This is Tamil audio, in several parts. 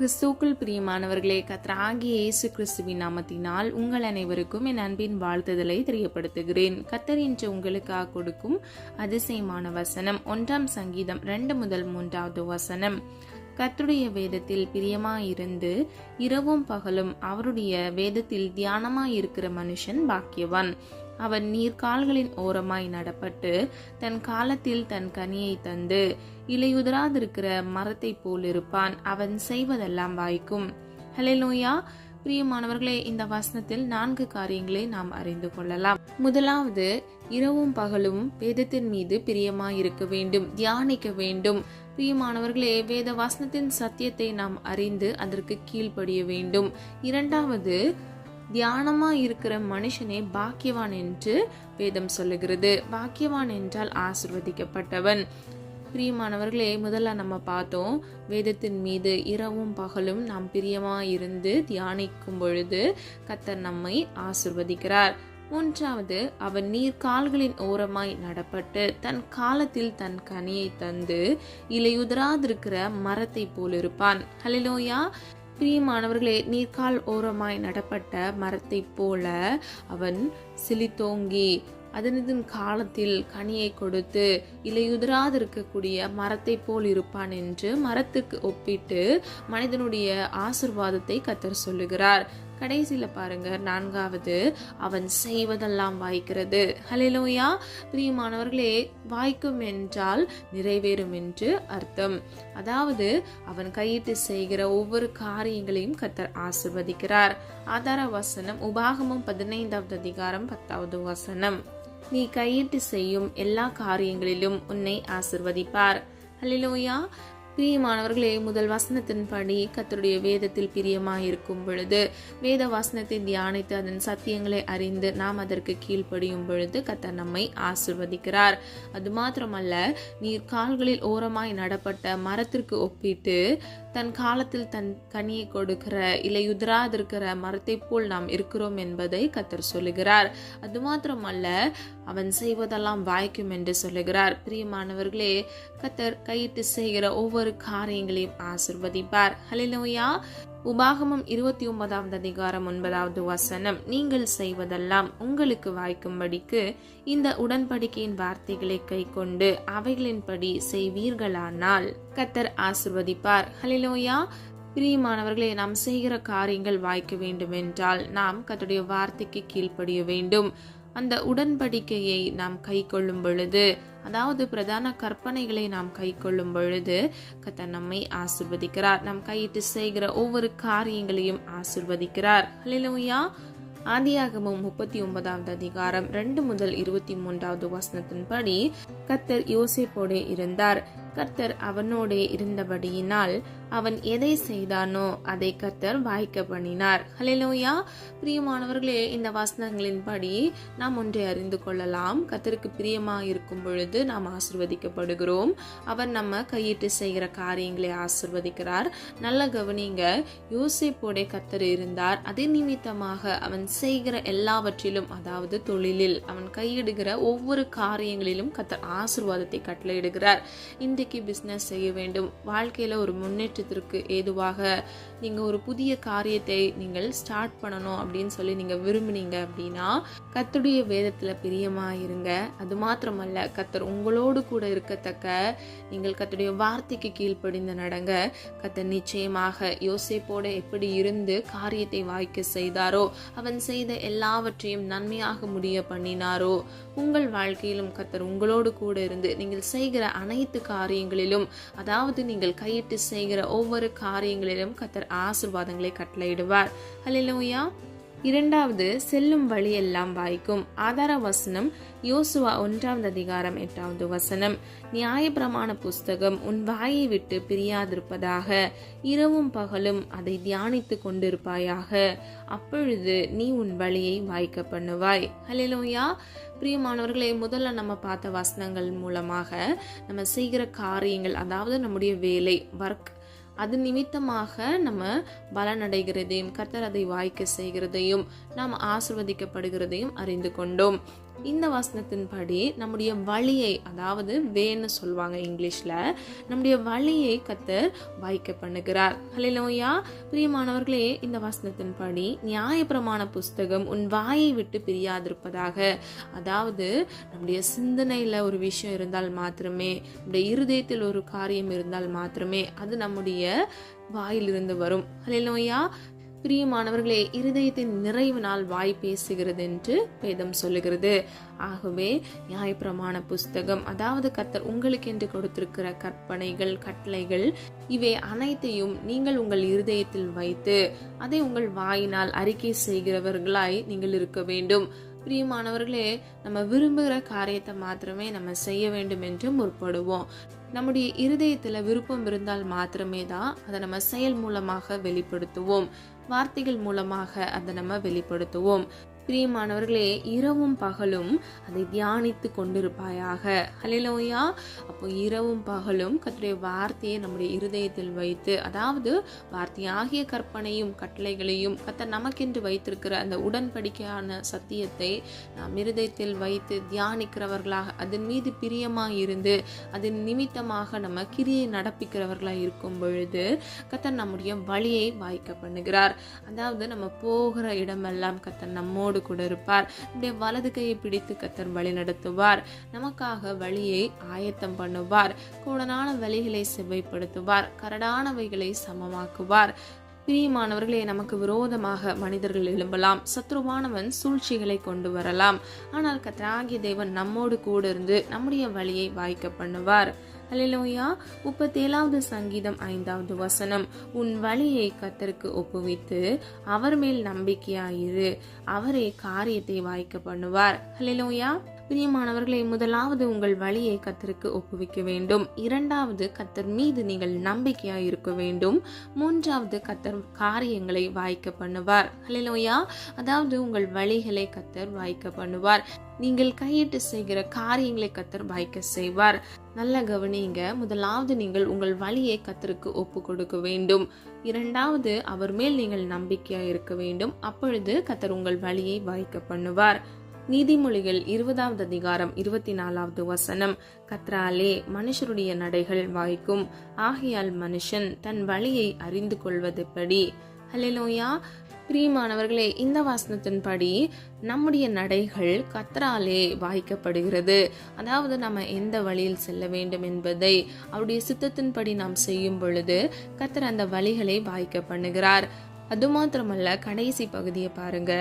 கிறிஸ்துவுக்குள் பிரியமானவர்களே, கர்த்தராகிய இயேசு கிறிஸ்துவின் நாமத்தினால் உங்கள் அனைவருக்கும் என் அன்பின் வாழ்த்துதலை தெரியப்படுத்துகிறேன். கர்த்தர் இன்று உங்களுக்காக கொடுக்கும் அதிசயமான வசனம் 1 சங்கீதம் 2-3 வசனம். கர்த்தருடைய வேதத்தில் பிரியமாயிருந்து இரவும் பகலும் அவருடைய வேதத்தில் தியானமாயிருக்கிற மனுஷன் பாக்கியவான். அவன் நீர்கால்களின் ஓரமாய் நடப்பட்டு தன் காலத்தில் தன் கனியை தந்து இலையுதிராதிருக்கிற மரத்தை போல் இருப்பான். அவன் செய்வதெல்லாம் வாய்க்கும். ஹல்லேலூயா. பிரியமானவர்களே, இந்த வசனத்தில் 4 காரியங்களை நாம் அறிந்து கொள்ளலாம். முதலாவது, இரவும் பகலும் வேதத்தின் மீது பிரியமாயிருக்க வேண்டும், தியானிக்க வேண்டும். பிரியமானவர்களே, வேத வசனத்தின் சத்தியத்தை நாம் அறிந்து அதற்கு கீழ்ப்படிய வேண்டும். இரண்டாவது, தியானமா இருக்கிற மனுஷனே பாக்கியவான் என்று வேதம் சொல்லுகிறது. பாக்கியவான் என்றால் ஆசீர்வதிக்கப்பட்டவன். பிரியமானவர்களே, முதல்ல நம்ம பார்த்தோம், வேதத்தின் மீது இரவும் பகலும் நாம் பிரியமா இருந்து தியானிக்கும் பொழுது கர்த்தர் நம்மை ஆசீர்வதிக்கிறார். மூன்றாவது, அவன் நீர்கால்களின் ஓரமாய் நடப்பட்டு தன் காலத்தில் தன் கனியை தந்து இலையுதிராதிருக்கிற மரத்தை போல் இருப்பான். ஹல்லேலூயா. பிரியமானவர்களே, நீர்கால் ஓரமாய் நடப்பட்ட மரத்தை போல அவன் செழித்தோங்கி அதனின் காலத்தில் கனியை கொடுத்து இலையுதிராது இருக்கக்கூடிய மரத்தை போல் இருப்பான் என்று மரத்துக்கு ஒப்பிட்டு மனிதனுடைய ஆசீர்வாதத்தை கர்த்தர் சொல்லுகிறார். கடைசியில பாருங்க, 4வது, அவன் செய்வதெல்லாம் வாய்க்கிறது. ஹல்லேலூயா. பிரியமானவர்களே, வாய்க்கும் என்றால் நிறைவேறும் என்று அர்த்தம். அதாவது அவன் கையிட்டு செய்கிற ஒவ்வொரு காரியங்களையும் கர்த்தர் ஆசீர்வதிக்கிறார். ஆதார வசனம் உபாகமம் 15வது அதிகாரம் 10வது வசனம். நீ கையிட்டு செய்யும் எல்லா காரியங்களிலும் உன்னை ஆசீர்வதிப்பார். ஹல்லேலூயா. பிரியமானவர்களே, முதல் வசனத்தின்படி கர்த்தருடைய வேதத்தில் பிரியமாயிருக்கும் பொழுது, வேத வசனத்தை தியானித்து அதன் சத்தியங்களை அறிந்து நாம் அதற்கு கீழ்ப்படியும் பொழுது கர்த்தர் நம்மை ஆசீர்வதிக்கிறார். அது மாத்திரமல்ல, நீர் கால்களில் ஓரமாய் நடப்பட்ட மரத்திற்கு ஒப்பிட்டு தன் காலத்தில் தன் கனியை கொடுக்கிற இலையுதிராதிருக்கிற மரத்தை போல் நாம் இருக்கிறோம் என்பதை கர்த்தர் சொல்லுகிறார். அது மாத்திரமல்ல, அவன் செய்வதெல்லாம் வாய்க்கும் என்று சொல்லுகிறார். பிரியமானவர்களே, கர்த்தர் கையிட்டு செய்கிற ஒவ்வொரு காரியங்களையும் ஆசீர்வதிப்பார். ஹல்லேலூயா. உபாகமம் 29வது அதிகாரம் 9வது வசனம். நீங்கள் செய்வதெல்லாம் உங்களுக்கு வாய்க்கும்படிக்கு இந்த உடன்படிக்கையின் வார்த்தைகளை கைக்கொண்டு அவைகளின்படி செய்வீர்களானால் கர்த்தர் ஆசீர்வதிப்பார். ஹல்லேலூயா. பிரியமானவர்களே, நாம் செய்கிற காரியங்கள் வாய்க்க வேண்டும் என்றால் நாம் கர்த்தருடைய வார்த்தைக்கு கீழ்ப்படிய வேண்டும். அந்த உடன்படிக்கையை நாம் கை கொள்ளும் பொழுது, அதாவது பிரதான கற்பனைகளை நாம் கை கொள்ளும் பொழுது கர்த்தர் நம்மை ஆசீர்வதிக்கிறார். நாம் கையிட்டு செய்கிற ஒவ்வொரு காரியங்களையும் ஆசீர்வதிக்கிறார். ஹல்லேலூயா. ஆதியாகமம் 39வது அதிகாரம் 2-23 வசனத்தின்படி கர்த்தர் யோசேப்போடு இருந்தார். கர்த்தர் அவனோடே இருந்தபடியினால் அவன் எதை செய்தானோ அதை கர்த்தர் வாய்க்க பண்ணினார். ஹல்லேலூயா. பிரியமானவர்களே, இந்த வசனங்களின்படி நாம் ஒன்றை அறிந்து கொள்ளலாம். கர்த்தருக்கு பிரியமா இருக்கும் பொழுது நாம் ஆசீர்வதிக்கப்படுகிறோம். அவர் நம்ம கையிட்டு செய்கிற காரியங்களை ஆசீர்வதிக்கிறார். நல்ல கவனிங்க, யோசேப்போடே கர்த்தர் இருந்தார். அதே நிமித்தமாக அவன் செய்கிற எல்லாவற்றிலும், அதாவது தொழிலில் அவன் கையிடுகிற ஒவ்வொரு காரியங்களிலும் கர்த்தர் ஆசீர்வாதத்தை கட்டளையிடுகிறார். இன்றைக்கு பிசினஸ் செய்ய வேண்டும், வாழ்க்கையில ஒரு முன்னேற்றத்திற்கு ஏதுவாக நீங்க ஒரு புதிய காரியத்தை நீங்கள் ஸ்டார்ட் பண்ணணும் அப்படின்னு சொல்லி நீங்க விரும்பினீங்க அப்படின்னா கர்த்தருடைய வேதத்துல பிரியமா இருங்க. அது மாத்திரமல்ல, கர்த்தர் உங்களோடு கூட இருக்கத்தக்க நீங்கள் கர்த்தருடைய வார்த்தைக்கு கீழ்ப்படிந்து நடங்க. கர்த்தர் நிச்சயமாக யோசேப்போட எப்படி இருந்து காரியத்தை வாய்க்க செய்தாரோ, அவன் செய்த எல்லாவற்றையும் நன்மையாக முடிய பண்ணினாரோ, உங்கள் வாழ்க்கையிலும் கர்த்தர் உங்களோடு கூட இருந்து நீங்கள் செய்கிற அனைத்து காரியங்களிலும், அதாவது நீங்கள் கையிட்டு செய்கிற ஒவ்வொரு காரியங்களிலும் கர்த்தர் ஆசீர்வாதங்களை கட்டளையிடுவார். ஹல்லேலூயா. இரண்டாவது, செல்லும் வழி எல்லாம் வாய்க்கும். ஆதார வசனம் யோசுவா 1வது அதிகாரம் 8வது வசனம். நியாயப்பிரமாண புஸ்தகம் உன் வாயை விட்டு பிரியாதிருப்பதாக, இரவும் பகலும் அதை தியானித்து கொண்டிருப்பாயாக, அப்பொழுது நீ உன் வழியை வாய்க்க பண்ணுவாய். ஹல்லேலூயா. பிரியமானவர்களே, முதல்ல நம்ம பார்த்த வசனங்கள் மூலமாக நம்ம செய்கிற காரியங்கள், அதாவது நம்முடைய வேலை, ஒர்க், அது நிமித்தமாக நம்ம பலனடைகிறதையும் கர்த்தர் அதை வாய்க்க செய்கிறதையும் நாம் ஆசீர்வதிக்கப்படுகிறதையும் அறிந்து கொண்டோம். இந்த வசனத்தின்படி நம்முடைய வழியை, அதாவது வேன்னு சொல்லுவாங்க இங்கிலீஷ்ல, நம்முடைய வழியை கர்த்தர் வாய்க்க பண்ணுகிறார். ஹல்லேலூயா. பிரியமானவர்களே, இந்த வசனத்தின்படி நியாயப்பிரமாண புஸ்தகம் உன் வாயை விட்டு பிரியாதிருப்பதாக. அதாவது நம்முடைய சிந்தனையில ஒரு விஷயம் இருந்தால் மாத்திரமே, நம்முடைய இருதயத்தில் ஒரு காரியம் இருந்தால் மாத்திரமே அது நம்முடைய வாயிலிருந்து வரும். ஹல்லேலூயா. பிரியமானவர்களே, இருதயத்தின் நிறைவினால் வாய் பேசுகிறது என்று வேதம் சொல்லுகிறது. ஆகவே நியாயப்பிரமாண புஸ்தகம், அதாவது கர்த்தர் உங்களுக்கு என்று கொடுத்திருக்கிற கற்பனைகள், கட்டளைகள், இவை அனைத்தையும் நீங்கள் உங்கள் இருதயத்தில் வைத்து அதை உங்கள் வாயினால் அறிக்கை செய்கிறவர்களாய் நீங்கள் இருக்க வேண்டும். பிரியமானவர்களே, நம்ம விரும்புகிற காரியத்தை மாத்திரமே நம்ம செய்ய வேண்டும் என்று முற்படுவோம். நம்முடைய இருதயத்துல விருப்பம் இருந்தால் மாத்திரமே தான் அதை நம்ம செயல் மூலமாக வெளிப்படுத்துவோம், வார்த்தைகள் மூலமாக அதை நம்ம வெளிப்படுத்துவோம். பிரியமானவர்களே, இரவும் பகலும் அதை தியானித்து கொண்டிருப்பாயாக. ஹல்லேலூயா. அப்போ இரவும் பகலும் கர்த்தருடைய வார்த்தையை நம்முடைய இருதயத்தில் வைத்து, அதாவது வார்த்தையாகிய கற்பனையும் கட்டளைகளையும் கர்த்தர் நமக்கென்று வைத்திருக்கிற அந்த உடன்படிக்கையான சத்தியத்தை நாம் இருதயத்தில் வைத்து தியானிக்கிறவர்களாக, அதன் மீது பிரியமாக இருந்து அதன் நிமித்தமாக நம்ம கிரியை நடப்பிக்கிறவர்களாக இருக்கும் பொழுது கர்த்தர் நம்முடைய வழியை வாய்க்க பண்ணுகிறார். அதாவது நம்ம போகிற இடமெல்லாம் கர்த்தர் நம்மோடு கூட இருப்பார். நம்முடைய வலது கையை பிடித்து கர்த்தர் வழி நடத்துவார். நமக்காக வழியை ஆயத்தம் பண்ணுவார். கோணலான வழிகளை செவ்வைப்படுத்துவார். கரடானவைகளை சமமாக்குவார். பிரியமானவர்களே, நமக்கு விரோதமாக மனிதர்கள் எழும்பலாம், சத்ருவானவன் சூழ்ச்சிகளை கொண்டு வரலாம். ஆனால் கர்த்தராகிய தேவன் நம்மோடு கூட இருந்து நம்முடைய வழியை வாய்க்க பண்ணுவார். ஹல்லேலூயா. 37வது சங்கீதம் 5வது வசனம், உன் வழியை கர்த்தருக்கு ஒப்புவித்து அவர் மேல் நம்பிக்கையாயிரு, அவரே காரியத்தை வாய்க்க பண்ணுவார். ஹல்லேலூயா. பிரியமானவர்களே, முதலாவது உங்கள் வழியை கர்த்தருக்கு ஒப்புவிக்க வேண்டும். இரண்டாவது கர்த்தர் மீது நீங்கள் நம்பிக்கையாய் இருக்க வேண்டும். மூன்றாவது கர்த்தர் காரியங்களை வாய்க்க பண்ணுவார். ஹல்லேலூயா. அதாவது உங்கள் வழிகளை கர்த்தர் வாய்க்க பண்ணுவார். நீங்கள் கையிட்டு செய்கிற காரியங்களை கர்த்தர் வாய்க்க செய்வார். நல்ல கவனிங்க. முதலாவது நீங்கள் உங்கள் வழியை கர்த்தருக்கு ஒப்பு கொடுக்க வேண்டும். இரண்டாவது அவர் மேல் நீங்கள் நம்பிக்கையாய் இருக்க வேண்டும். அப்பொழுது கர்த்தர் உங்கள் வழியை வாய்க்க பண்ணுவார். நீதிமொழிகள் 20வது அதிகாரம் 24வது வசனம், கர்த்தராலே மனுஷருடைய நடைகள் வாய்க்கும், ஆகையால் மனுஷன் தன் வழியை அறிந்து கொள்வதெப்படி. ஹல்லேலூயா. பிரியமானவர்களே, இந்த வசனத்தின்படி நம்முடைய நடைகள் கர்த்தராலே வாய்க்கப்படுகிறது. அதாவது நம்ம எந்த வழியில் செல்ல வேண்டும் என்பதை அவருடைய சித்தத்தின்படி நாம் செய்யும் பொழுது கர்த்தர் அந்த வழிகளை வாய்க்க பண்ணுகிறார். அது மாத்திரமல்ல, கடைசி பகுதியை பாருங்க,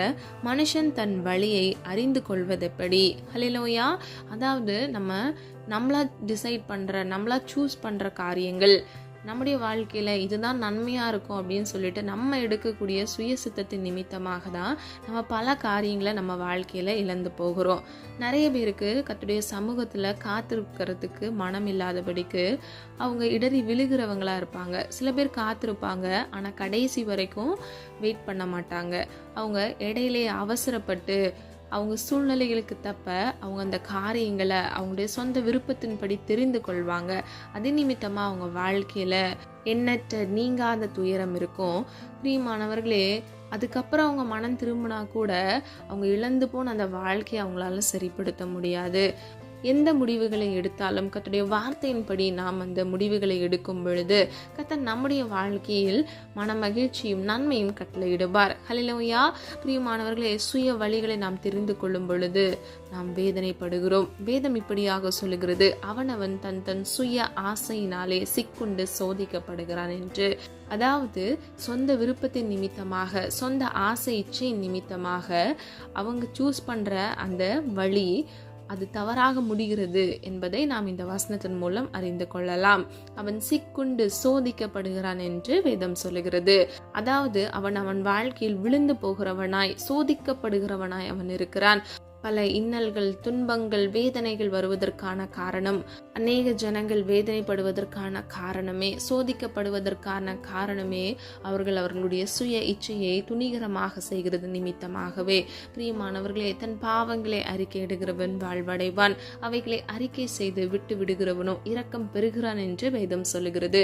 மனுஷன் தன் வழியை அறிந்து கொள்வதெப்படி. ஹல்லேலூயா. அதாவது நம்மளா டிசைட் பண்ற, நம்மளா சூஸ் பண்ற காரியங்கள் நம்முடைய வாழ்க்கையில இதுதான் நன்மையா இருக்கும் அப்படின்னு சொல்லிட்டு நம்ம எடுக்கக்கூடிய சுய சித்தத்தின் நிமித்தமாக தான் நம்ம பல காரியங்களை நம்ம வாழ்க்கையில இழந்து போகிறோம். நிறைய பேருக்கு கர்த்தருடைய சமூகத்துல காத்திருக்கிறதுக்கு மனம் இல்லாதபடிக்கு அவங்க இடறி விழுகிறவங்களா இருப்பாங்க. சில பேர் காத்திருப்பாங்க, ஆனா கடைசி வரைக்கும் வெயிட் பண்ண மாட்டாங்க. அவங்க இடையிலே அவசரப்பட்டு அவங்க சூழ்நிலைகளுக்கு தப்ப அவங்க அந்த காரியங்களை அவங்களுடைய சொந்த விருப்பத்தின்படி தெரிந்து கொள்வாங்க. அது நிமித்தமா அவங்க வாழ்க்கையில எண்ணற்ற நீங்காத துயரம் இருக்கும். பிரியமானவர்களே, அதுக்கப்புறம் அவங்க மனம் திரும்பினா கூட அவங்க இழந்து போன அந்த வாழ்க்கையை அவங்களால சரிப்படுத்த முடியாது. எந்த முடிவுகளை எடுத்தாலும் கர்த்தருடைய வார்த்தையின்படி நாம் அந்த முடிவுகளை எடுக்கும் பொழுது கர்த்தர் நம்முடைய வாழ்க்கையில் மன மகிழ்ச்சியும் நன்மையும் கட்டளையிடுவார். ஹல்லேலூயா. பிரியமானவர்களே, சுய வழிகளை நாம் தெரிந்து கொள்ளும் பொழுது நாம் வேதனைப்படுகிறோம். வேதம் இப்படியாக சொல்லுகிறது, அவனவன் தன் தன் சுய ஆசையினாலே சிக்குண்டு சோதிக்கப்படுகிறான் என்று. அதாவது சொந்த விருப்பத்தின் நிமித்தமாக, சொந்த ஆசை இச்சையின் நிமித்தமாக அவங்க சூஸ் பண்ற அந்த வழி அது தவறாக முடிகிறது என்பதை நாம் இந்த வசனத்தின் மூலம் அறிந்து கொள்ளலாம். அவன் சிக்குண்டு சோதிக்கப்படுகிறான் என்று வேதம் சொல்லுகிறது. அதாவது அவன் வாழ்க்கையில் விழுந்து போகிறவனாய், சோதிக்கப்படுகிறவனாய் அவன் இருக்கிறான். பல இன்னல்கள், துன்பங்கள், வேதனைகள் வருவதற்கான காரணம், அநேக ஜனங்கள் வேதனைப்படுவதற்கான காரணமே, சோதிக்கப்படுவதற்கான காரணமே அவர்களுடைய சுய இச்சையை துணிகரமாக செய்கிறது நிமித்தமாகவே. பிரியமானவர்களே, தன் பாவங்களை அறிக்கையிடுகிறவன் வாழ்வடைவான், அவைகளை அறிக்கை செய்து விட்டு விடுகிறவனோ இரக்கம் பெறுகிறான் என்று வேதம் சொல்லுகிறது.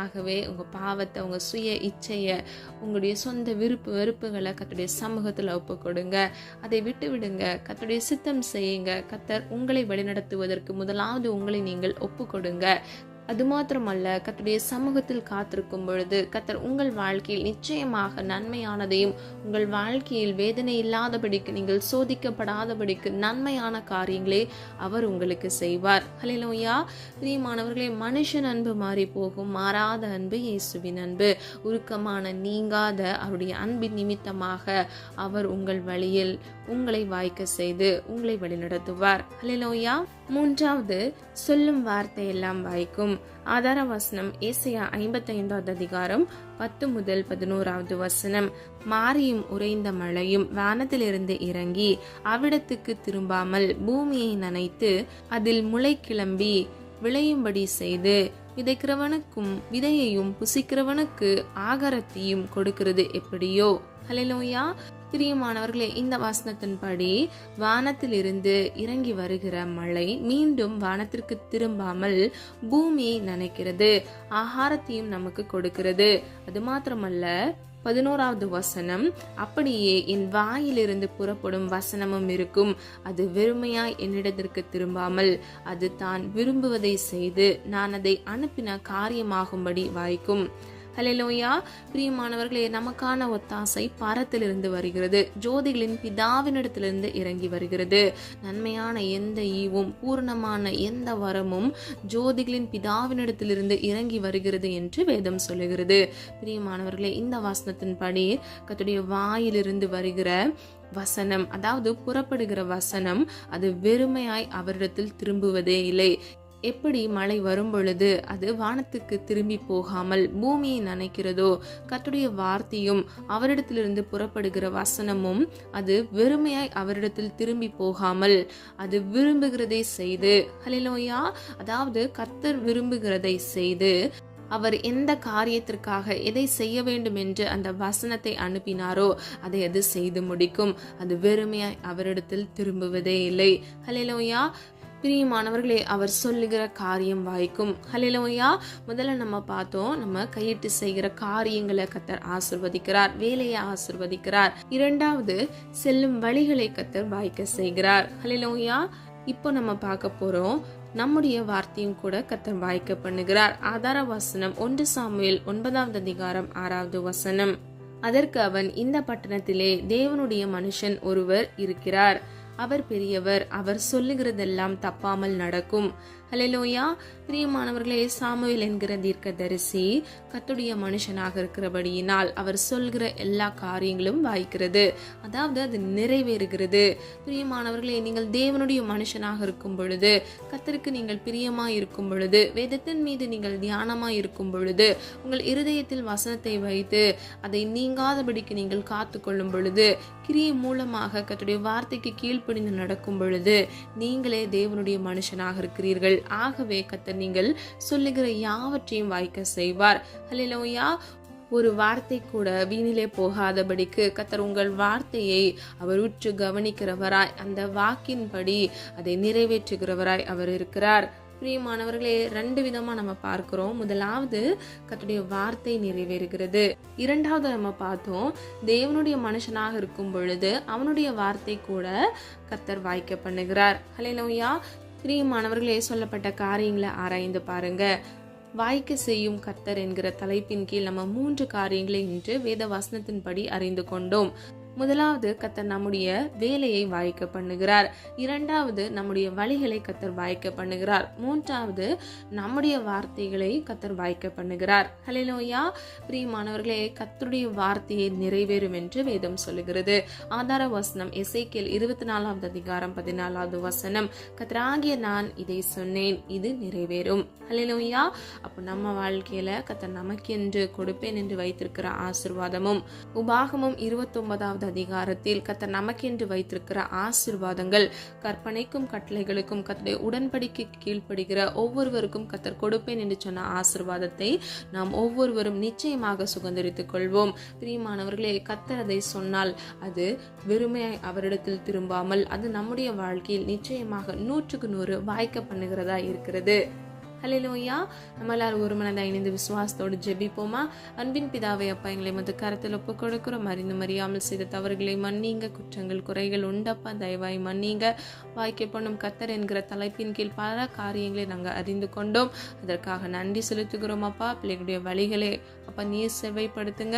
ஆகவே உங்க பாவத்தை, உங்க சுய இச்சையை, உங்களுடைய சொந்த விருப்பு வெறுப்புகளை கர்த்தருடைய சமூகத்துல ஒப்பு கொடுங்க. அதை விட்டு விடுங்க. கர்த்தருடைய சித்தம் செய்யுங்க. கர்த்தர் உங்களை வழிநடத்துவதற்கு முதலாவது உங்களை நீங்கள் ஒப்பு கொடுங்க. அது மாத்திரமல்ல, கர்த்தருடைய சமூகத்தில் காத்திருக்கும் பொழுது கர்த்தர் உங்கள் வாழ்க்கையில் நிச்சயமாக நன்மையானதையும், உங்கள் வாழ்க்கையில் வேதனை இல்லாதபடிக்கு, நீங்கள் சோதிக்கப்படாதபடிக்கு நன்மையான காரியங்களே அவர் உங்களுக்கு செய்வார். ஹல்லேலூயா. பிரியமானவர்களே, மனுஷன் அன்பு மாறி போகும், மாறாத அன்பு இயேசுவின் அன்பு. உருக்கமான நீங்காத அவருடைய அன்பின் நிமித்தமாக அவர் உங்கள் வழியில் உங்களை வாய்க்க செய்து உங்களை வழிநடத்துவார். ஹல்லேலூயா. மூன்றாவது, சொல்லும் வார்த்தை எல்லாம் வாய்க்கும். ஆதார வசனம் ஏசாயா 55வது அதிகாரம் 10 முதல் 11வது வசனம். மாரியும் உறைந்த மழையும் வானத்திலிருந்து இறங்கி அவ்விடத்துக்கு திரும்பாமல் பூமியை நனைத்து அதில் முளை கிளம்பி விளையும்படி செய்து விதைக்கிறவனுக்கும் விதையையும் புசிக்கிறவனுக்கு ஆகாரத்தையும் கொடுக்கிறது எப்படியோ. ஹல்லேலூயா. பிரியமானவர்களே, இந்த வசனத்தின்படி வானத்திலிருந்து இறங்கி வருகிற மழை மீண்டும் வானத்திற்கு திரும்பாமல் பூமியை நனைக்கிறது, ஆகாரத்தையும் நமக்கு கொடுக்கிறது. அது மாத்திரமல்ல, 11வது வசனம், அப்படியே என் வாயிலிருந்து புறப்படும் வசனமும் இருக்கும், அது வெறுமையாய் என்னிடத்திற்கு திரும்பாமல் அது தான் விரும்புவதை செய்து நான் அதை அனுப்பின காரியமாகும்படி வாய்க்கும். ஹல்லேலூயா. பிரியமானவர்களே, நமக்கான ஒத்தாசை பரத்திலிருந்து வருகிறது, ஜோதிகளின் பிதாவினிடத்திலிருந்து இறங்கி வருகிறது. நன்மையான எந்த ஈவும் பூர்ணமான எந்த வரமும் ஜோதிகளின் பிதாவினிடத்திலிருந்து இறங்கி வருகிறது என்று வேதம் சொல்லுகிறது. பிரியமானவர்களே, இந்த வசனத்தின்படி கர்த்தருடைய வாயிலிருந்து வருகிற வசனம், அதாவது புறப்படுகிற வசனம், அது வெறுமையாய் அவரிடத்தில் திரும்புவதே இல்லை. எப்படி மழை வரும் பொழுது அது வானத்துக்கு திரும்பி போகாமல் பூமியை நனைக்கிறதோ, கர்த்தருடைய வார்த்தையும் அவரிடத்திலிருந்து புறப்படுகிற வசனமும் அது வெறுமையாய் அவரிடத்தில் திரும்பி போகாமல் அது விரும்புகிறதை செய்து, ஹல்லேலூயா, அதாவது கர்த்தர் விரும்புகிறதை செய்து, அவர் எந்த காரியத்திற்காக எதை செய்ய வேண்டும் என்று அந்த வசனத்தை அனுப்பினாரோ அதை அது செய்து முடிக்கும். அது வெறுமையாய் அவரிடத்தில் திரும்புவதே இல்லை. ஹல்லேலூயா. பிரியமானவர்களே, அவர் சொல்லுகிற காரியம் வாய்க்கும். ஹல்லேலூயா. முதல்ல நம்ம பார்த்தோம், நம்ம கையிட்டு செய்கிற காரியங்களை கர்த்தர் ஆசீர்வதிக்கிறார், வேலையை ஆசீர்வதிக்கிறார். இரண்டாவது, செல்லும் வழிகளை கர்த்தர் வாய்க்க செய்கிறார். ஹல்லேலூயா. இப்போ நம்ம பார்க்க போறோம், நம்முடைய வார்த்தையும் கூட கர்த்தர் வாய்க்க பண்ணுகிறார். ஆதார வசனம் 1 சாமுவேல் 9வது அதிகாரம் 6வது வசனம். அதற்கு அவன், இந்த பட்டணத்திலே தேவனுடைய மனுஷன் ஒருவர் இருக்கிறார், அவர் பெரியவர், அவர் சொல்லுகிறதெல்லாம் தப்பாமல் நடக்கும். ஹல்லேலூயா. பிரியமானவர்களே, சாமுவேல் என்கிற தீர்க்கதரிசி கர்த்தருடைய மனுஷனாக இருக்கிறபடியினால் அவர் சொல்கிற எல்லா காரியங்களும் வாய்க்கிறது, அதாவது அது நிறைவேறுகிறது. பிரியமானவர்களே, நீங்கள் தேவனுடைய மனுஷனாக இருக்கும் பொழுது, கர்த்தருக்கு நீங்கள் பிரியமாய் இருக்கும் பொழுது, வேதத்தின் மீது நீங்கள் தியானமாய் இருக்கும் பொழுது, உங்கள் இருதயத்தில் வசனத்தை வைத்து அதை நீங்காதபடிக்கு நீங்கள் காத்து கொள்ளும் பொழுது, கிரியை மூலமாக கர்த்தருடைய வார்த்தைக்கு கீழ்ப்படிந்து நடக்கும் பொழுது நீங்களே தேவனுடைய மனுஷனாக இருக்கிறீர்கள். ஆகவே கர்த்தர் நீங்கள் சொல்லுகிற யாவற்றையும் வாய்க்க செய்வார். ஹல்லேலூயா. ஒரு வார்த்தை கூட வீணிலே போகாதபடிக்கு கர்த்தர் உங்கள் வார்த்தையை அவர் உற்று கவனிக்கிறவராய், அந்த வாக்கின்படி அதை நிறைவேற்றுகிறவராய் அவர் இருக்கிறார். பிரியமானவர்களே, 2 விதமா நம்ம பார்க்கிறோம். முதலாவது, கர்த்தருடைய வார்த்தை நிறைவேறுகிறது. இரண்டாவது, நம்ம பார்த்தோம், தேவனுடைய மனுஷனாக இருக்கும் பொழுது அவனுடைய வார்த்தை கூட கர்த்தர் வாய்க்க பண்ணுகிறார். ஹல்லேலூயா. பிரியமானவர்களே, சொல்லப்பட்ட காரியங்களை ஆராய்ந்து பாருங்க. வாய்க்க செய்யும் கர்த்தர் என்கிற தலைப்பின் கீழ் நம்ம 3 காரியங்களை இன்று வேத வசனத்தின்படி அறிந்து கொண்டோம். முதலாவது, கர்த்தர் நம்முடைய வேலையை வாய்க்க பண்ணுகிறார். இரண்டாவது, நம்முடைய வழிகளை கர்த்தர் வாய்க்க பண்ணுகிறார். மூன்றாவது, நம்முடைய வார்த்தைகளை கர்த்தர் வாய்க்க பண்ணுகிறார். ஹல்லேலூயா. பிரியமானவர்களே, கர்த்தருடைய வார்த்தையை நிறைவேறும் என்று வேதம் சொல்லுகிறது. ஆதார வசனம் எசேக்கியேல் 24வது அதிகாரம் 14வது வசனம். கர்த்தராகிய நான் இதை சொன்னேன், இது நிறைவேறும். ஹல்லேலூயா. அப்போ நம்ம வாழ்க்கையில கர்த்தர் நமக்கென்று கொடுப்பேன் என்று வைத்திருக்கிற ஆசீர்வாதமும், உபாகமம் 29வது அதிகாரத்தில் கர்த்தர் நமக்கென்று வைத்திருக்கிற ஆசீர்வாதங்கள், கற்பனைக்கும் கட்டளைகளுக்கும் கர்த்தருடைய உடன்படிக்கைக்கு கீழ்ப்படுகிற ஒவ்வொருவருக்கும் கர்த்தர் கொடுப்பேன் என்று சொன்ன ஆசீர்வாதத்தை நாம் ஒவ்வொருவரும் நிச்சயமாக சுதந்தரித்துக் கொள்வோம். பிரியமானவர்களே, கர்த்தர் அதை சொன்னால் அது வெறுமையாய் அவரிடத்தில் திரும்பாமல் அது நம்முடைய வாழ்க்கையில் நிச்சயமாக 100க்கு 100 வாய்க்க பண்ணுகிறதா இருக்கிறது. ஹல்லேலூயா. நம்ம எல்லாரும் ஒரு மனதாக இணைந்து விசுவாசத்தோடு ஜெபிப்போமா. அன்பின் பிதாவே அப்பா, எங்களை மற்ற கரத்தில் ஒப்பு கொடுக்கிறோம். அறியாமல் செய்த தவறுகளை மன்னிங்க, குற்றங்கள் குறைகள் உண்டப்பா, தயவாய் மன்னிங்க. வாய்க்க பண்ணும் கர்த்தர் என்கிற தலைப்பின் கீழ் பல காரியங்களை நாங்கள் அறிந்து கொண்டோம். அதற்காக நன்றி செலுத்துகிறோம் அப்பா. பிள்ளைகளுடைய வழிகளை அப்பா நீர் செவ்வைப்படுத்துங்க.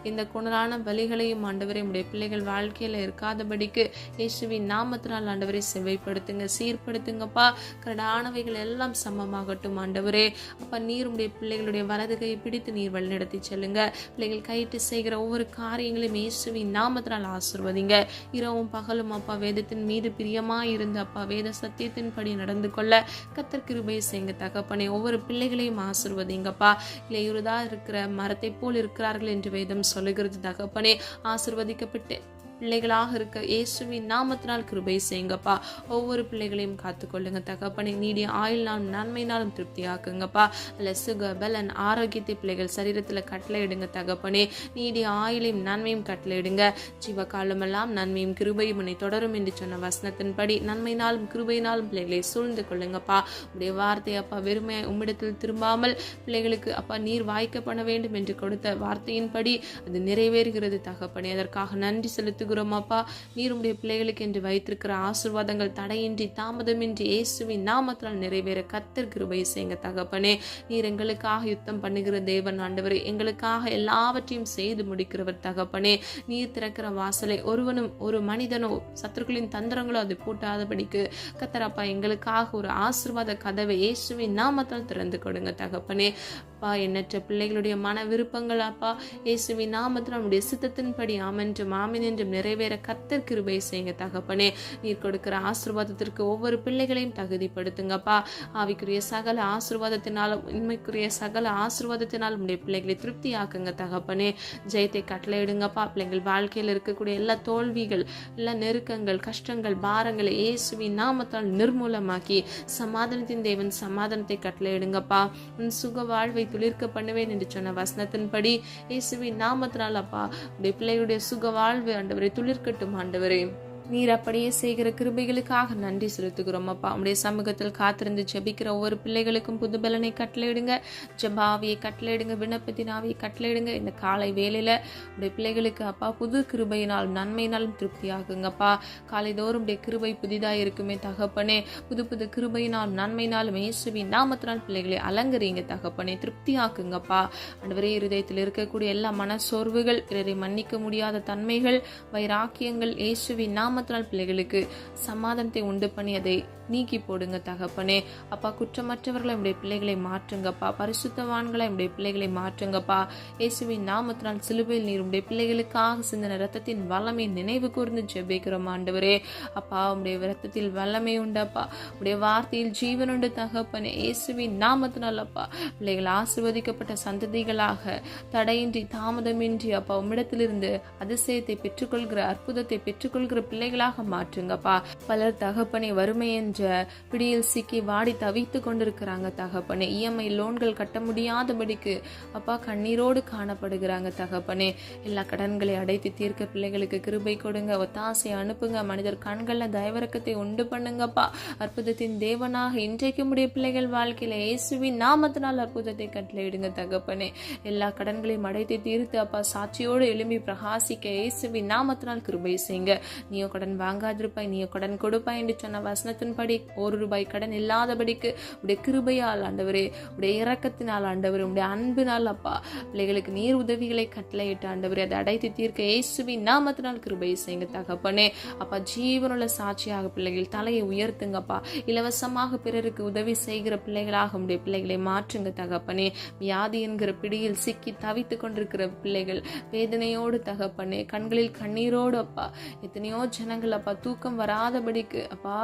இந்த குணரான வழிகளையும் ஆண்டவரே உடைய பிள்ளைகள் வாழ்க்கையில இருக்காதபடிக்கு இயேசுவின் நாமத்தினால் ஆண்டவரை செவ்வைப்படுத்துங்க, சீர்படுத்துங்கப்பா. கரடானவைகள் எல்லாம் சமமாகட்டும் ஆண்டவரே. அப்பா நீர் உடைய பிள்ளைகளுடைய வலது கையை பிடித்து நீர் வழிநடத்தி செல்லுங்க. பிள்ளைகள் கையிட்டு செய்கிற ஒவ்வொரு காரியங்களையும் இயேசுவின் நாமத்தினால் ஆசீர்வதிங்க. இரவும் பகலும் அப்பா வேதத்தின் மீது பிரியமா இருந்து அப்பா வேத சத்தியத்தின்படி நடந்து கொள்ள கர்த்தர் கிருபை செய்யுங்க தகப்பனே. ஒவ்வொரு பிள்ளைகளையும் ஆசீர்வதிங்கப்பா. இலையுறுதா இருக்கிற மரத்தை போல் இருக்கிறார்கள் என்று வேதம் சொல்லுகிறது தகப்பனே. ஆசீர்வதிக்கப்பட்டு பிள்ளைகளாக இருக்க இயேசுவின் நாமத்தினால் கிருபை செய்யுங்கப்பா. ஒவ்வொரு பிள்ளைகளையும் காத்துக்கொள்ளுங்க தகப்பனே. நீடிய ஆயுள்னாலும் நன்மைனாலும் திருப்தியாக்குங்கப்பா. அல்ல சுக பலன் ஆரோக்கியத்தை பிள்ளைகள் சரீரத்தில் கட்டளையிடுங்க தகப்பனே. நீடிய ஆயுளையும் நன்மையும் கட்டளையிடுங்க. ஜீவகாலமெல்லாம் நன்மையும் கிருபையும் உன்னை தொடரும் என்று சொன்ன வசனத்தின்படி நன்மையினாலும் கிருபையினாலும் பிள்ளைகளை சூழ்ந்து கொள்ளுங்கப்பா. உடைய வார்த்தை அப்பா வெறுமை உம்மிடத்தில் திரும்பாமல் பிள்ளைகளுக்கு அப்பா நீர் வாய்க்க பண்ண வேண்டும் என்று கொடுத்த வார்த்தையின்படி அது நிறைவேறுகிறது தகப்பனே. அதற்காக நன்றி செலுத்துகிறோம் அப்பா. நீர் உடைய பிள்ளைகளுக்கு என்று வைத்திருக்கிற ஆசீர்வாதங்கள் தடையின்றி தாமதமின்றி இயேசுவின் நாமத்தால் நிறைவேற கர்த்தர் கிருபை செய்யுங்க தகப்பனே. நீர் எங்களுக்காக யுத்தம் பண்ணுகிற தேவன் ஆண்டவரே. எங்களுக்காக எல்லாவற்றையும் செய்து முடிக்கிறவர் தகப்பனே. நீர் திறக்கிற வாசலை ஒருவனும் ஒரு மனிதனோ சத்துருக்களின் தந்திரங்களோ அதை பூட்டாதபடிக்கு கர்த்தர் அப்பா எங்களுக்காக ஒரு ஆசீர்வாத கதவை இயேசுவின் நாமத்தால் திறந்து கொடுங்க தகப்பனே. அப்பா எண்ணற்ற பிள்ளைகளுடைய மன விருப்பங்கள் அப்பா இயேசுவின் நாமத்தில் நம்முடைய சித்தத்தின்படி ஆமென்றும் ஆமென் என்றும் நிறைவேற கர்த்தர் கிருபை செய்யுங்க தகப்பனே. நீர் கொடுக்கிற ஆசீர்வாதத்திற்கு ஒவ்வொரு பிள்ளைகளையும் தகுதிப்படுத்துங்கப்பா. ஆவிக்குரிய சகல ஆசீர்வாதத்தினாலும் உண்மைக்குரிய சகல ஆசீர்வாதத்தினாலும் உடைய பிள்ளைகளை திருப்தியாக்குங்க தகப்பனே. ஜெயத்தை கட்டளையிடுங்கப்பா. பிள்ளைகள் வாழ்க்கையில் இருக்கக்கூடிய எல்லா தோல்விகள், எல்லா நெருக்கங்கள், கஷ்டங்கள், பாரங்களை இயேசுவின் நாமத்தால் நிர்மூலமாக்கி சமாதானத்தின் தேவன் சமாதானத்தை கட்டளையிடுங்கப்பா. உன் சுக வாழ்வை துளிர்க்க பண்ணுவேன் என்று சொன்ன வசனத்தின்படி இயேசுவின் நாமத்தினால் அப்பா உடைய பிள்ளைகளுடைய சுக வாழ்வு ஆண்டவரை துளிர்க்கட்டும் ஆண்டவரே. நீர் அப்படியே செய்கிற கிருபைகளுக்காக நன்றி செலுத்துகிறோம் அப்பா. உடைய சமூகத்தில் காத்திருந்து ஜெபிக்கிற ஒவ்வொரு பிள்ளைகளுக்கும் புது பலனை கட்டளையிடுங்க. ஜெபாவியை கட்டளையிடுங்க, விண்ணப்பத்தினாவியை கட்டளையிடுங்க. இந்த காலை வேளையில உடைய பிள்ளைகளுக்கு அப்பா புது கிருபையினால் நன்மையினாலும் திருப்தியாகுங்கப்பா. காலைதோறும் உடைய கிருபை புதிதாக இருக்குமே தகப்பனே. புது புது கிருபையினால் நன்மையினாலும் இயேசுவின் நாமத்தினால் பிள்ளைகளை அலங்கரிங்க தகப்பனே. திருப்தியாக்குங்கப்பா. ஆண்டவரே இருதயத்தில் இருக்கக்கூடிய எல்லா மனசோர்வுகள், பிறரை மன்னிக்க முடியாத தன்மைகள், வைராக்கியங்கள் இயேசுவின் நாமத்தினால் பிள்ளைகளுக்கு சமாதானத்தை உண்டு பண்ணி அதை நீக்கி போடுங்க தகப்பனே. அப்பா குற்றமற்றவர்களை உடைய பிள்ளைகளை மாற்றுங்கப்பா. பரிசுத்தவான்களை உடைய பிள்ளைகளை மாற்றுங்கப்பா. இயேசுவின் நாமத்தினால் சிலுவையில் நீர் உடைய பிள்ளைகளுக்காக சிந்தின இரத்தத்தின் வல்லமை நினைவு கூர்ந்து ஜெபிக்கிறோம் ஆண்டவரே. அப்பா உடைய இரத்தத்தில் வல்லமை உண்டப்பா. உடைய வார்த்தையில் ஜீவன் உண்டு தகப்பனே. இயேசுவின் நாமத்தினால் அப்பா பிள்ளைகள் ஆசீர்வதிக்கப்பட்ட சந்ததிகளாக தடையின்றி தாமதமின்றி அப்பா உம்மிடத்திலிருந்து அதிசயத்தை பெற்றுக்கொள்கிற அற்புதத்தை பெற்றுக்கொள்கிற பிள்ளைகளாக மாற்றுங்கப்பா. பலர் தகப்பனே வறுமை என்ற பிடியில் சிக்கி வாடி தவித்து கொண்டிருக்கிறாங்க தகப்பனே. இஎம்ஐ லோன்கள் கட்ட முடியாதபடிக்கு அப்பா கண்ணீரோடு காணப்படுகிறாங்க தகப்பனே. எல்லா கடன்களை அடைத்து தீர்க்க பிள்ளைகளுக்கு கிருபை கொடுங்க. ஒத்தாசை அனுப்புங்க. மனிதர் கண்கள்ல தயவிறக்கத்தை உண்டு பண்ணுங்கப்பா. அற்புதத்தின் தேவனாக இன்றைக்கு உடைய பிள்ளைகள் வாழ்க்கையில இயேசுவின் நாமத்தினால் அற்புதத்தை கட்டளையிடுங்க தகப்பனே. எல்லா கடன்களையும் அடைத்து தீர்த்து அப்பா சாட்சியோடு எழும்பி பிரகாசிக்க இயேசுவின் நாமத்தினால் கிருபை செய்யுங்க. நீயோ கடன் வாங்காதிருப்பாய், நீயோ கடன் கொடுப்பாய் என்று சொன்ன வசனத்தின்படி ₹1 கடன் இல்லாதபடிக்கு உடைய கிருபையால் ஆண்டவரே, உடைய இரக்கத்தினால் ஆண்டவரே, உடைய அன்பினால் அப்பா பிள்ளைகளுக்கு நீர் உதவிகளை கட்டளையிட்டு ஆண்டவரே அதை அடைத்து தீர்க்க இயேசுவின் நாமத்தினால் கிருபை செய்யுங்க தகப்பனே. அப்பா ஜீவனுள்ள சாட்சியாக பிள்ளைகள் தலையை உயர்த்துங்கப்பா. இலவசமாக பிறருக்கு உதவி செய்கிற பிள்ளைகளாக உடைய பிள்ளைகளை மாற்றுங்க தகப்பனே. வியாதி என்கிற பிடியில் சிக்கி தவித்து கொண்டிருக்கிற பிள்ளைகள் வேதனையோடு தகப்பனே, கண்களில் கண்ணீரோடு அப்பா எத்தனையோ ஜனங்கள் அப்பா தூக்கம் வராதபடிக்கு அப்பா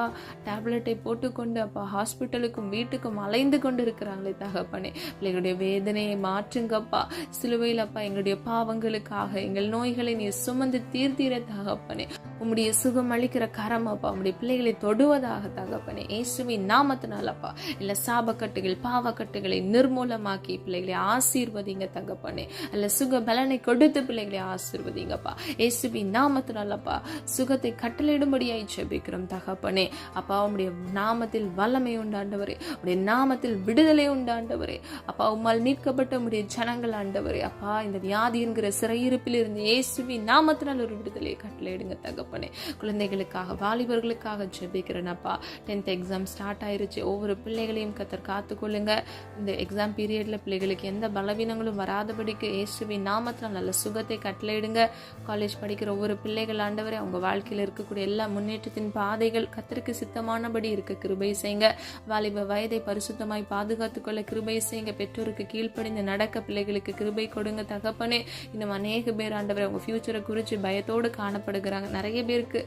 டேப்லெட்டை போட்டுக்கொண்டு அப்பா ஹாஸ்பிட்டலுக்கும் வீட்டுக்கும் அலைந்து கொண்டு இருக்கிறாங்களே தகப்பனே. பிள்ளைகளுடைய வேதனையை மாற்றுங்கப்பா. சிலுவையில் அப்பா எங்களுடைய பாவங்களுக்காக எங்கள் நோய்களை நீ சுமந்து தீர்த்தீர தகப்பனே. உம்முடைய சுகம் அளிக்கிற கரம் அப்பா உம்முடைய பிள்ளைகளை தொடுவதாக தகப்பனே இயேசுவின் நாமத்தினால் அப்பா இல்ல சாபக்கட்டுகள் பாவக்கட்டுகளை நிர்மூலமாக்கி பிள்ளைகளை ஆசீர்வதிங்க தகப்பனே அல்ல சுக பலனை கொடுத்து பிள்ளைகளை ஆசீர்வதிங்கப்பா இயேசுவின் நாமத்தினால் அப்பா சுகத்தை கட்டளையிடும்படியாய் ஜெபிக்கிறோம் தகப்பனே அப்பா உம்முடைய நாமத்தில் வல்லமை உண்டாண்டவரே உடைய நாமத்தில் விடுதலை உண்டாண்டவரே அப்பா உம்மால் மீட்கப்பட்ட உம்முடைய ஜனங்கள் ஆண்டவரே அப்பா இந்த வியாதி என்கிற சிறையிருப்பில் இருந்து இயேசுவின் நாமத்தினால் ஒரு விடுதலை கட்டளையிடுங்க தகப்பனே குழந்தைகளுக்காக வாலிபர்களுக்காக ஜெபிக்கிறேன் அப்பா 10th எக்ஸாம் ஸ்டார்ட் ஆயிருச்சு ஒவ்வொரு பிள்ளைகளையும் கத்தர் காத்துக்கொள்ளுங்க இந்த எக்ஸாம் பீரியட்ல பிள்ளைகளுக்கு எந்த பலவீனங்களும் வராதபடிக்கு இயேசுவின் நாமத்தினால் நல்ல சுகத்தை கட்டளையிடுங்க காலேஜ் படிக்கிற ஒவ்வொரு பிள்ளைகள் ஆண்டவரே அவங்க வாழ்க்கையில் இருக்கக்கூடிய எல்லா முன்னேற்றத்தின் பாதைகள் கத்தருக்கு சித்தமானபடி இருக்க கிருபை செய்யுங்க வாலிப வயதை பரிசுத்தமாய் பாதுகாத்துக் கொள்ள கிருபை செய்யுங்க பெற்றோருக்கு கீழ்ப்படிந்து நடக்க பிள்ளைகளுக்கு கிருபை கொடுங்க தகப்பனே இன்னும் அநேக பேர் ஆண்டவரை அவங்க ஃபியூச்சரை குறித்து பயத்தோடு காணப்படுகிறாங்க நிறைய பேருக்கு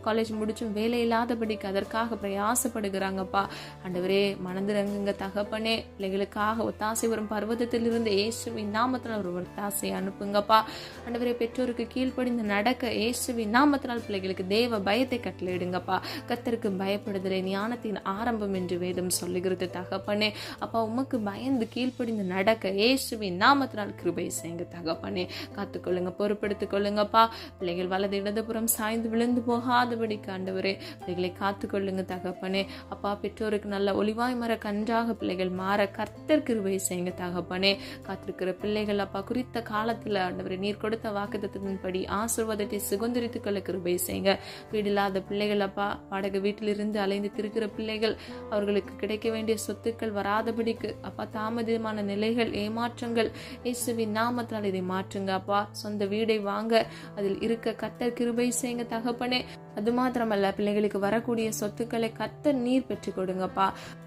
காலேஜ் முடிச்சும் வேலை இல்லாதபடிக்கு அதற்காக பிரயாசப்படுகிறாங்கப்பா ஆண்டவரே மனதிறங்குங்க தகப்பனே பிள்ளைகளுக்காக ஒத்தாசை வரும் பர்வதத்தில் இருந்து இயேசுவின் நாமத்தினால் ஒரு ஒத்தாசை அனுப்புங்கப்பா ஆண்டவரே பெற்றோருக்கு கீழ்ப்படிந்து நடக்க இயேசுவின் நாமத்தினால் பிள்ளைகளுக்கு தேவ பயத்தை கட்டளையிடுங்கப்பா கத்தருக்கு பயப்படுதலை ஞானத்தின் ஆரம்பம் என்று வேதம் சொல்லுகிறது தகப்பனே அப்பா உமக்கு பயந்து கீழ்ப்படிந்து நடக்க இயேசுவின் நாமத்தினால் கிருபை செய்யுங்க தகப்பனே காத்துக்கொள்ளுங்க பொறுப்படுத்திக் கொள்ளுங்கப்பா பிள்ளைகள் வலது இடதுபுறம் சாய்ந்து விழுந்து போகாதபடிக்கு ஆண்டவரே பிள்ளைகளை காத்துக்கொள்ளுங்க தகப்பனே அப்பா பெற்றோருக்கு நல்ல ஒளிவாய் மர கன்றாக பிள்ளைகள் மாற கர்த்தர் கிருபை செய்யுங்க தகப்பனே காத்திருக்கிற பிள்ளைகள் அப்பா குறித்த காலத்துல ஆண்டவரே நீர் கொடுத்த வாக்குத்தத்தின்படி ஆசீர்வாதத்தை சுதந்திரித்துக் கொள்ள கிருபை செய்யுங்க வீடு இல்லாத பிள்ளைகள் அப்பா வாடகை வீட்டிலிருந்து அலைந்து திருக்கிற பிள்ளைகள் அவர்களுக்கு கிடைக்க வேண்டிய சொத்துக்கள் வராதபடிக்கு அப்பா தாமதமான நிலைகள் ஏமாற்றங்கள் இயேசுவின் நாமத்தினால் இதை மாற்றுங்க அப்பா சொந்த வீடை வாங்க அதில் இருக்க கர்த்தர் கிருபை செய்யுங்க தகப்பனே அது மாத்திரமல்ல பிள்ளைகளுக்கு வரக்கூடிய சொத்துக்களை கர்த்தர் நீர் பெற்றுக் கொடுங்கப்பா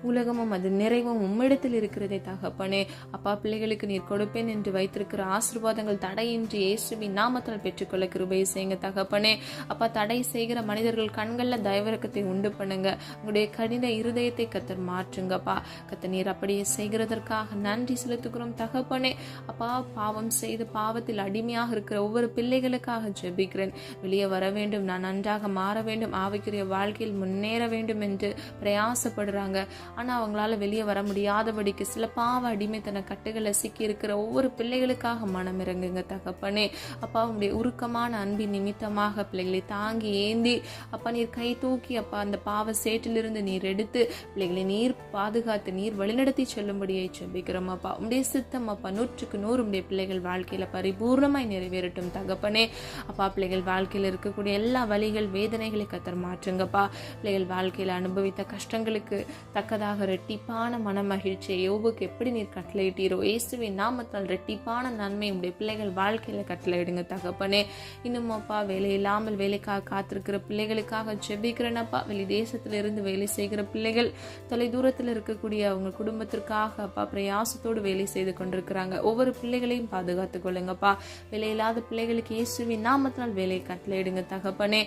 உலகமும் அது நிறைவும் உம்மிடத்தில் இருக்கிறதே தகப்பனே அப்பா பிள்ளைகளுக்கு நீர் கொடுப்பேன் என்று வைத்திருக்கிற ஆசீர்வாதங்கள் தடையின்றி இயேசுவின் நாமத்தால் பெற்றுக்கொள்ள கிருபை செய்யுங்க தகப்பனே அப்பா தடை செய்கிற மனிதர்கள் கண்கள்ல தயவிறக்கத்தை உண்டு பண்ணுங்க உங்களுடைய கடின இருதயத்தை கர்த்தர் மாற்றுங்கப்பா கர்த்தர் நீர் அப்படியே செய்கிறதற்காக நன்றி செலுத்துகிறோம் தகப்பனே அப்பா பாவம் செய்து பாவத்தில் அடிமையாக இருக்கிற ஒவ்வொரு பிள்ளைகளுக்காக ஜெபிக்கிறேன் வெளியே வர வேண்டும் நான் நன்றாக மாற வேண்டும் ஆவிக்குரிய வாழ்க்கையில் முன்னேற வேண்டும் என்று பிரயாசப்படுறாங்க ஆனா அவங்களால வெளியே வர முடியாதபடிக்கு சில பாவ அடிமைத்தன கட்டுகளை சிக்கி இருக்கிற ஒவ்வொரு பிள்ளைகளுக்காக மனம் இறங்குங்க தகப்பனே அப்பா உங்களுடைய உருக்கமான அன்பின் நிமித்தமாக பிள்ளைகளை தாங்கி ஏந்தி அப்பா நீர் கை தூக்கி அப்பா அந்த பாவ சேற்றிலிருந்து நீர் எடுத்து பிள்ளைகளை நீர் பாதுகாத்து நீர் வழிநடத்தி செல்லும்படியை ஜெபிக்கிறோம் அப்பா உங்களுடைய சித்தம் அப்பா 100% உங்களுடைய பிள்ளைகள் வாழ்க்கையில பரிபூர்ணமாய் நிறைவேறட்டும் தகப்பனே அப்பா பிள்ளைகள் வாழ்க்கையில் இருக்கக்கூடிய எல்லா வழிகள் வேதனைகளை கத்தர் மாற்றுங்கப்பா பிள்ளைகள் வாழ்க்கையில் அனுபவித்த கஷ்டங்களுக்கு தக்கதாக ரெட்டிப்பான மன மகிழ்ச்சியை யோபுக்கு எப்படி நீர் கட்டளையிட்டீரோ இயேசுவின் நாமத்தால் ரெட்டிப்பான நன்மை உடைய பிள்ளைகள் வாழ்க்கையில கட்டளையிடுங்க தகப்பனே இன்னும் அப்பா வேலை இல்லாமல் வேலைக்காக காத்திருக்கிற பிள்ளைகளுக்காக ஜெபிக்கிறேனப்பா வெளி தேசத்திலிருந்து வேலை செய்கிற பிள்ளைகள் தொலை தூரத்தில் இருக்கக்கூடிய அவங்க குடும்பத்திற்காக அப்பா பிரயாசத்தோடு வேலை செய்து கொண்டிருக்கிறாங்க ஒவ்வொரு பிள்ளைகளையும் பாதுகாத்துக் கொள்ளுங்கப்பா வேலை இல்லாத பிள்ளைகளுக்கு இயேசுவின் நாமத்தினால் வேலை கட்டளையிடுங்க தகப்பனே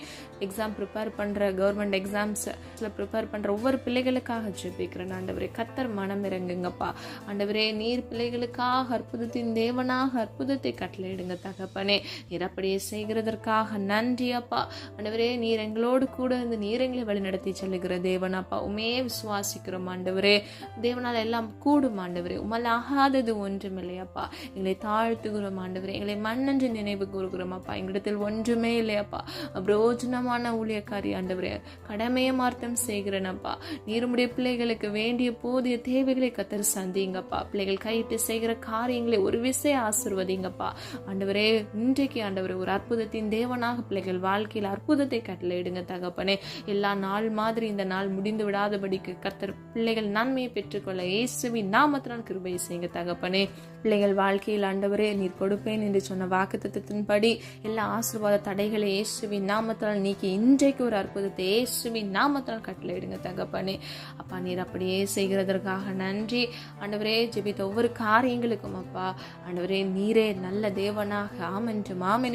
எக்ஸாம் ப்ரிப்பேர் பண்ற கவர்மெண்ட் எக்ஸாம்ஸ்ல ப்ரிப்பேர் பண்ற ஒவ்வொரு பிள்ளைகளுக்காக ஜெபிக்கிறேன் ஆண்டவரே கர்த்தர் மனம் இறங்குங்கப்பா ஆண்டவரே நீர் பிள்ளைகளுக்காக அற்புதத்தின் தேவனாக அற்புதத்தை கட்டளையிடுங்க தகப்பனே நீர் அப்படியே செய்கிறதற்காக நன்றி அப்பா ஆண்டவரே நீர் எங்களோடு கூட இருந்து நீர் எங்களை வழி நடத்தி செல்லுகிற தேவனப்பா உமே விசுவாசிக்கிறோம் ஆண்டவரே தேவனால் எல்லாம் கூடும் ஆண்டவரே உம்மால் ஆகாதது ஒன்றுமில்லையப்பா எங்களை தாழ்த்துகிறோம் ஆண்டவரே எங்களை மண்ணென்று நினைவு கூறுகிறோம் அப்பா எங்களிடத்தில் ஒன்றுமே இல்லையப்பா பிரயோஜனமான ஊழியக்காரி ஆண்டவரே கடமையை மார்த்தம் செய்கிறேனப்பா நீருடைய பிள்ளைகளுக்கு வேண்டிய போதிய தேவைகளை கத்தர் சந்திங்கப்பா பிள்ளைகள் கையிட்டு செய்கிற காரியங்களை ஒரு விசை ஆசீர்வதிங்கப்பா ஆண்டவரே இன்றைக்கு ஆண்டவரே ஒரு அற்புதத்தின் தேவனாக பிள்ளைகள் வாழ்க்கையில் அற்புதத்தை கட்டளையிடுங்க தகப்பனே எல்லா நாள் மாதிரி இந்த நாள் முடிந்து விடாதபடிக்கு கத்தர் பிள்ளைகள் நன்மையை பெற்றுக்கொள்ள இயேசுவின் நாமத்தினால் கிருபை செய்யுங்க தகப்பனே பிள்ளைகள் வாழ்க்கையில் ஆண்டவரே நீர் கொடுப்பேன் என்று சொன்ன வாக்குத்தத்தத்தின்படி எல்லா ஆசீர்வாத தடைகளை இயேசுவின் நாமத்தால் நீக்கி இன்றைக்கு ஒரு அற்புதத்தை இயேசுவின் நாமத்தால் கட்டளையிடுங்க தகப்பனே அப்பா நீர் அப்படியே செய்கிறதற்காக நன்றி ஆண்டவரே ஜெபித்த ஒவ்வொரு காரியங்களுக்கும் அப்பா ஆண்டவரே நீரே நல்ல தேவனாக ஆமென்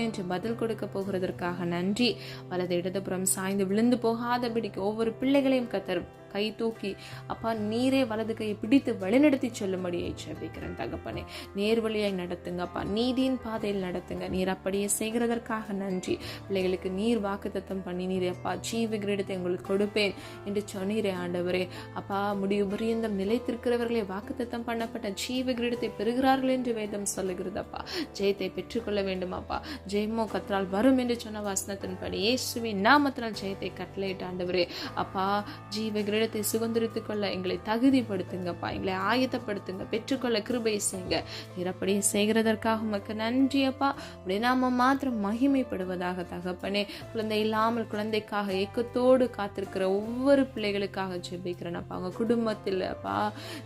என்று பதில் கொடுக்க போகிறதற்காக நன்றி வலது இடதுபுறம் சாய்ந்து விழுந்து போகாதபடிக்கு ஒவ்வொரு பிள்ளைகளையும் கத்தர் கை தூக்கி அப்பா நீரே வலது கையை பிடித்து வழிநடத்தி செல்லும்படியை ஜெபிக்கிறேன் தகப்பனே. நேர்வழியாய் நடத்துங்க அப்பா, நீதியின் பாதையில் நடத்துங்க. நீர் அப்படியே செய்கிறதற்காக நன்றி. பிள்ளைகளுக்கு நீர் வாக்குத்தத்தம் பண்ணி நீர் அப்பா ஜீவ கிரீடத்தை உங்களுக்கு கொடுப்பேன் என்று சொன்னீரே ஆண்டவரே. அப்பா முடிவு பரியந்தம் நிலைத்திருக்கிறவர்களே வாக்குத்தத்தம் பண்ணப்பட்ட ஜீவ கிரீடத்தை பெறுகிறார்கள் என்று வேதம் சொல்லுகிறது அப்பா. ஜெயத்தை பெற்றுக்கொள்ள வேண்டும் அப்பா. ஜெயமோ கர்த்தரால் வரும் என்று சொன்ன வசனத்தின்படி இயேசுவின் நாமத்தினால் ஜெயத்தை கட்டளையிட்ட ஆண்டவரே. அப்பா ஜீவ கிரீடத்தை சுதந்திரித்துக் கொள்ள எங்களை தகுதிப்படுத்துங்கப்பா, எங்களை ஆயத்தப்படுத்துங்க, பெற்றுக்கொள்ள கிருபை செய்யுங்க. நீர் அப்படியே செய்கிறதற்காக உமக்கு நன்றி அப்பா. அப்படியே நாம மாத்திரம் மகிமைப்படுவதாக தகப்பனே. குழந்தை இல்லாமல் குழந்தைக்காக ஏக்கத்தோடு காத்திருக்கிற ஒவ்வொரு பிள்ளைகளுக்காக ஜெபிக்கிறேன் அப்பா. அவங்க குடும்பத்தில் அப்பா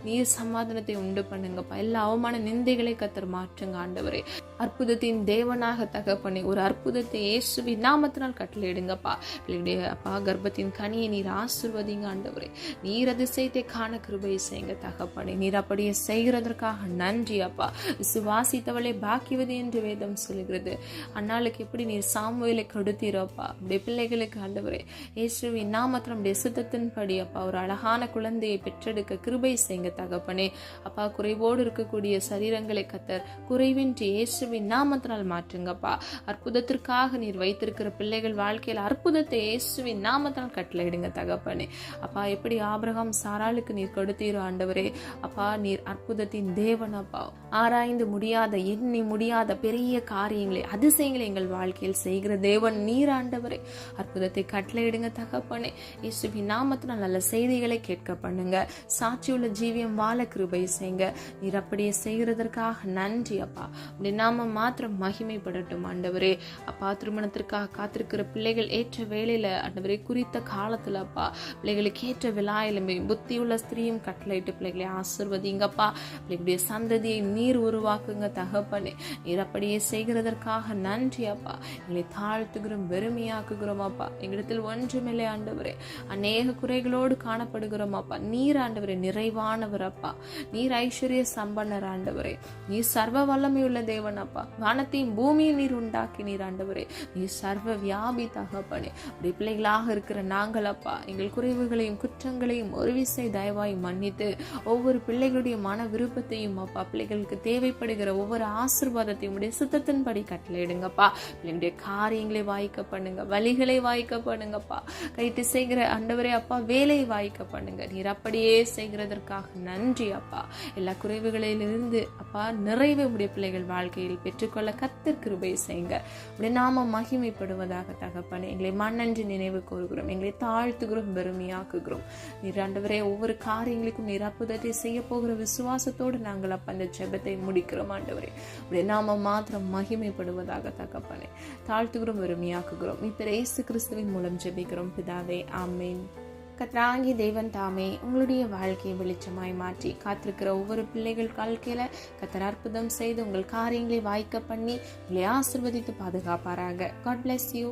நீர் சமாதானத்தை உண்டு பண்ணுங்கப்பா. எல்லா அவமான நிந்தைகளை கர்த்தர் மாற்றுங்க ஆண்டவரே. அற்புதத்தின் தேவனாக தகப்பனே ஒரு அற்புதத்தை இயேசுவின் நாமத்தினால் கட்டளையிடுங்கப்பா. பிள்ளைகளுடைய அப்பா கர்ப்பத்தின் கனியை நீர் ஆசீர்வதிங்க ஆண்டவரே. நீர் அதிசயத்தை காண கிருபை செய்யுங்க தகப்பனே. நீர் அப்படியே செய்கிறதற்காக நன்றி அப்பா. விசுவாசித்தவளை பாக்கியவது என்று வேதம் சொல்கிறது. அன்னாளுக்கு எப்படி நீர் சாமுவேலை கொடுத்தீரப்பா, அப்படியே பிள்ளைகளுக்கு ஆண்டவரே இயேசுவின் நாமத்தில் நம்முடைய சுத்தத்தின்படி அப்பா ஒரு அழகான குழந்தையை பெற்றெடுக்க கிருபை செய்யுங்க தகப்பனே. அப்பா குறைவோடு இருக்கக்கூடிய சரீரங்களை கர்த்தர் குறைவின்றி இயேசுவின் நாமத்தினால் மாற்றுங்கப்பா. அற்புதத்திற்காக நீர் வைத்திருக்கிற பிள்ளைகள் வாழ்க்கையில் அற்புதத்தை இயேசுவின் நாமத்தினால் கட்டளையிடுங்க தகப்பனே. அப்பா எப்படி ஆபிரகாம் சாராளுக்கு நீர் கொடுத்தீரோ ஆண்டவரே. அப்பா நீர் அற்புதத்தின் தேவன் அப்பா. ஆராய்ந்து முடியாத எண்ணி முடியாத பெரிய காரியங்களை அதிசயங்களை எங்கள் வாழ்க்கையில் செய்கிற தேவன் நீர் ஆண்டவரே. அற்புதத்தை கட்டளையிடுங்க தகப்பனே. இயேசுவின் நாமத்தினால் நல்ல செய்திகளை கேட்க பண்ணுங்க. சாட்சியுள்ள ஜீவியம் வாழ கிருபை செய்யுங்க. நீர் அப்படியே செய்கிறதற்காக நன்றி அப்பா. அப்படி நாம மாத்திரம் மகிமைப்படட்டும் ஆண்டவரே. அப்பா திருமணத்திற்காக காத்திருக்கிற பிள்ளைகள் ஏற்ற வேளையில ஆண்டவரே குறித்த காலத்துல அப்பா பிள்ளைகளுக்கு ஏற்ற விழாயிலுமே புத்தியுள்ள ஸ்திரீயும் கட்டளையிட்டு பிள்ளைகளை ஆசீர்வதிங்கப்பா. பிள்ளைகளுடைய சந்ததியை நீர் உருவாக்குங்க தகப்பனே. நீர் அப்படியே செய்கிறதற்காக நன்றி அப்பா. எங்களை தாழ்த்துகிறோம், வெறுமையாக்குகிறோம் அப்பா. எங்களிடத்தில் ஒன்றுமில்லை ஆண்டவரே. அநேக குறைகளோடு காணப்படுகிறோம் அப்பா. நீர் ஆண்டவரே நிறைவானவர் அப்பா. நீர் ஐஸ்வர்ய சம்பன்னர் ஆண்டவரே. நீர் சர்வ வல்லமையுள்ள தேவன் அப்பா. வானத்தையும் பூமியும் நீர் உண்டாக்கி நீர் ஆண்டவரே. நீர் சர்வ வியாபி தகப்பனே. அப்படி பிள்ளைகளாக இருக்கிற நாங்கள் அப்பா எங்கள் குறைவுகளையும் குற்றங்களையும் ஒரு விசை தயவாய் மன்னித்து ஒவ்வொரு பிள்ளைகளுடைய மன விருப்பத்தையும் அப்பா பிள்ளைகளுக்கு தேவைப்படுகிற ஒவ்வொரு ஆசீர்வாதத்தையும் உடைய சுத்தத்தின்படி கட்டளையிடுங்கப்பா. பிள்ளைங்களுடைய காரியங்களை வாய்க்க பண்ணுங்க, வழிகளை வாய்க்க பண்ணுங்கப்பா. கைட்டு செய்கிற ஆண்டவரே அப்பா வேலையை வாய்க்க பண்ணுங்க. நீர் அப்படியே செய்கிறதற்காக நன்றி அப்பா. எல்லா குறைவுகளிலிருந்து அப்பா நிறைவே உடைய பிள்ளைகள் வாழ்க்கையில் பெற்றுக்கொள்ள கர்த்தர் கிருபை செய்யுங்க. உடைய நாம மகிமைப்படுவதாக தகப்பனே. எங்களை மண்ணன்று நினைவு கூறுகிறோம், எங்களை தாழ்த்துகிறோம், பெருமையாக்குகிறோம். நீர் ஆண்டவரே ஒவ்வொரு காரியங்களுக்கும் நீர் அற்புதத்தை செய்ய போகிற விசுவாசத்தோடு நாங்கள் அப்ப அந்த ஜெபத்தை முடிக்கிறோம் ஆண்டவரே. உடைய நாம மாத்திரம் மகிமைப்படுவதாக தகப்பனே. தாழ்த்துகிறோம், பெருமையாக்குகிறோம். இப்ப இயேசு கிறிஸ்துவின் மூலம் ஜெபிக்கிறோம் பிதாவே, ஆமேன். கர்த்தராகிய தேவன் தாமே உங்களுடைய வாழ்க்கையை வெளிச்சமாய் மாற்றி காத்திருக்கிற ஒவ்வொரு பிள்ளைகள் வாழ்க்கையில கர்த்தர் அற்புதம் செய்து உங்கள் காரியங்களை வாய்க்க பண்ணி உங்களை ஆசீர்வதித்து பாதுகாப்பாராக. God bless you.